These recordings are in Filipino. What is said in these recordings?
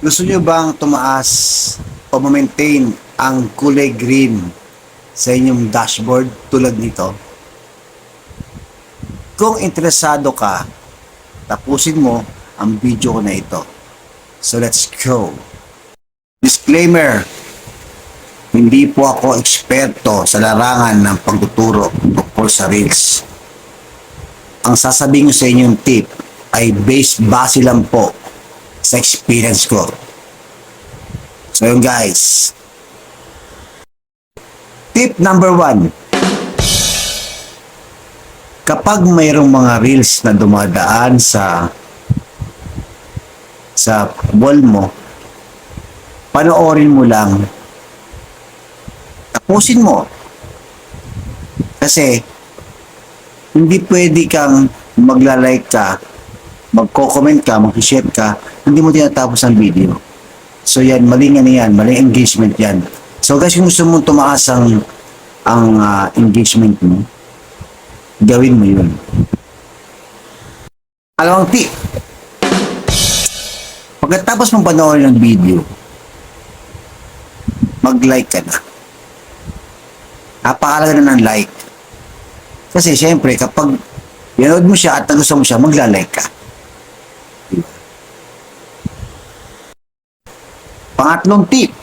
Gusto nyo bang tumaas o ma-maintain ang kulay green sa inyong dashboard tulad nito? Kung interesado ka, tapusin mo ang video ko na ito. So let's go! Disclaimer: hindi po ako eksperto sa larangan ng pagtuturo tungkol sa Reels. Ang sasabihin ko sa inyong tip ay base lang po sa experience ko. So yun guys. Tip number 1. Kapag mayroong mga reels na dumadaan sa wall mo, panoorin mo lang. Tapusin mo. Kasi hindi pwede kang magla-like ka, magko-comment ka, mag-share ka, hindi mo tinatapos ang video. So yan, maling engagement yan. So guys, kung gusto mong tumaas ang engagement mo, gawin mo yun. Alam ang tip, pagkatapos mong panoorin ng video, mag-like ka na. Napakalaga na ng like. Kasi syempre, kapag pinanood mo siya at gusto mo siya, magla-like ka. Pangatlong tip,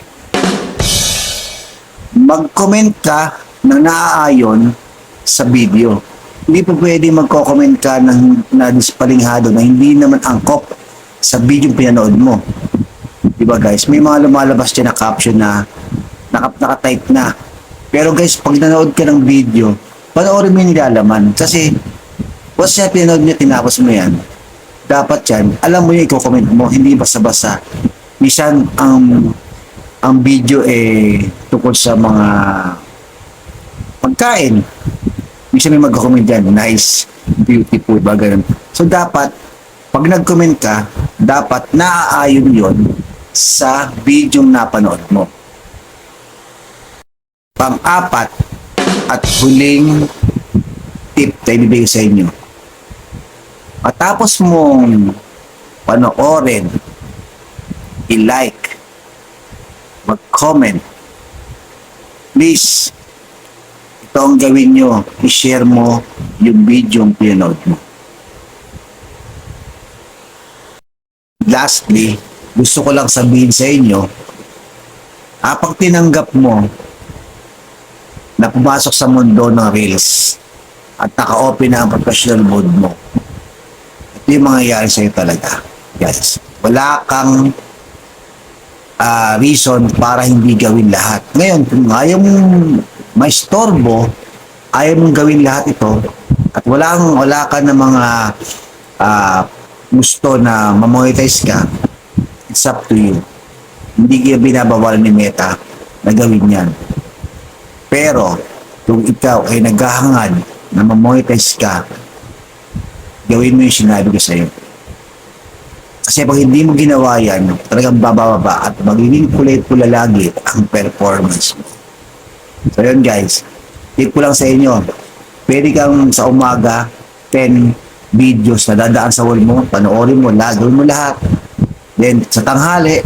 mag-comment ka na naaayon sa video. Hindi po pwede magko-comment ka na dispalinghado na hindi naman angkop sa video pinanood mo. Diba guys? May mga lumalabas dyan na caption na nakatype na. Pero guys, pag nanood ka ng video, panoorin mo yung nilalaman. Kasi, once na pinanood niya, tinapos mo yan. Dapat yan, alam mo yung i-comment mo, hindi basta-basta. Minsan, ang video tungkol sa mga pagkain. Minsan may mag-comment dyan, nice, beautiful, ba ganun. So, dapat, pag nag-comment ka, dapat naaayon yon sa video na napanood mo. Pang-apat at huling tip na ibibigay sa inyo. Matapos mong panoorin, i-like, mag-comment, please, ito ang gawin nyo, i-share mo yung video yung pinanood mo. Lastly, gusto ko lang sabihin sa inyo, kapag tinanggap mo na pumasok sa mundo ng Reels at naka-open na ang professional mode mo, ito yung mangyayari sa'yo talaga, guys. Wala kang reason para hindi gawin lahat. Ngayon, kung ayaw mong maistorbo, ayaw mong gawin lahat ito, at wala ka na mga gusto na mamonetize ka, it's up to you. Hindi ka binabawalan ni Meta na gawin yan. Pero, kung ikaw ay naghahangad na mamonetize ka, gawin mo yung sinabi ko sa'yo. Kasi pag hindi mo ginawa yan, talagang bababa at magiging kulay-pula lagi ang performance mo. So yun guys, tip ko lang sa inyo, pwede kang sa umaga, 10 videos na dadaan sa wall mo, panoorin mo, gawin mo lahat. Then sa tanghali,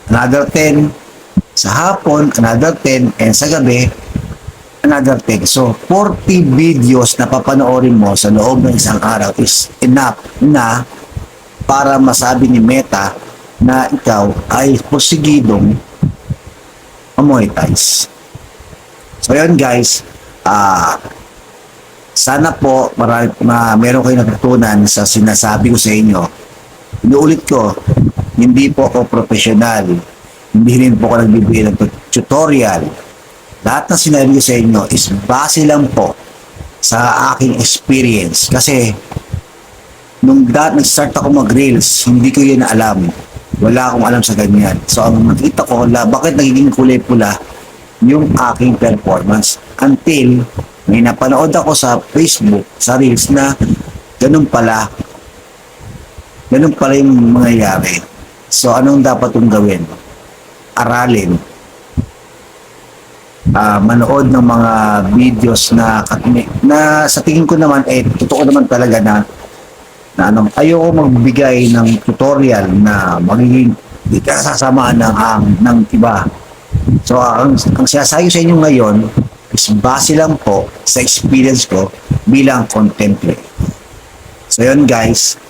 another 10, sa hapon, another 10, and sa gabi, another 10. So, 40 videos na papanoorin mo sa loob ng isang araw is enough na para masabi ni Meta na ikaw ay posigidong monetize. So, yun guys, sana po meron kayo natutunan sa sinasabi ko sa inyo. Inuulit ko, hindi po ako professional. Hindi rin po ako nagbibigay ng tutorial. Lahat ng sinabi ko sa inyo is base lang po sa aking experience. Kasi, nung nag-start ako mag-reels, hindi ko yun alam. Wala akong alam sa ganyan. So, ang nakita ko, bakit nagiging kulay pula yung aking performance. Until, may napanood ako sa Facebook, sa reels na ganun pala yung mangyayari. So, anong dapat kong gawin? Aralin. Manood ng mga videos na sa tingin ko naman totoo naman talaga na ayoko magbigay ng tutorial na magiging Hindi ka sasamaan ng iba. So, ang sinasabi sa inyo ngayon is base lang po sa experience ko bilang contemplator. So, yun guys.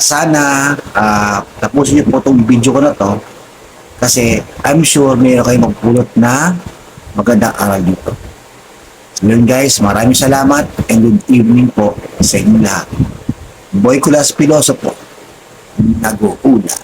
Sana tapusin niyo po itong video ko na to kasi I'm sure mayroon kayong magpulot na magandang aral dito. So, yun guys. Maraming salamat and good evening po sa inyo lahat. Boy Kulas Pilosopo, nag-uula.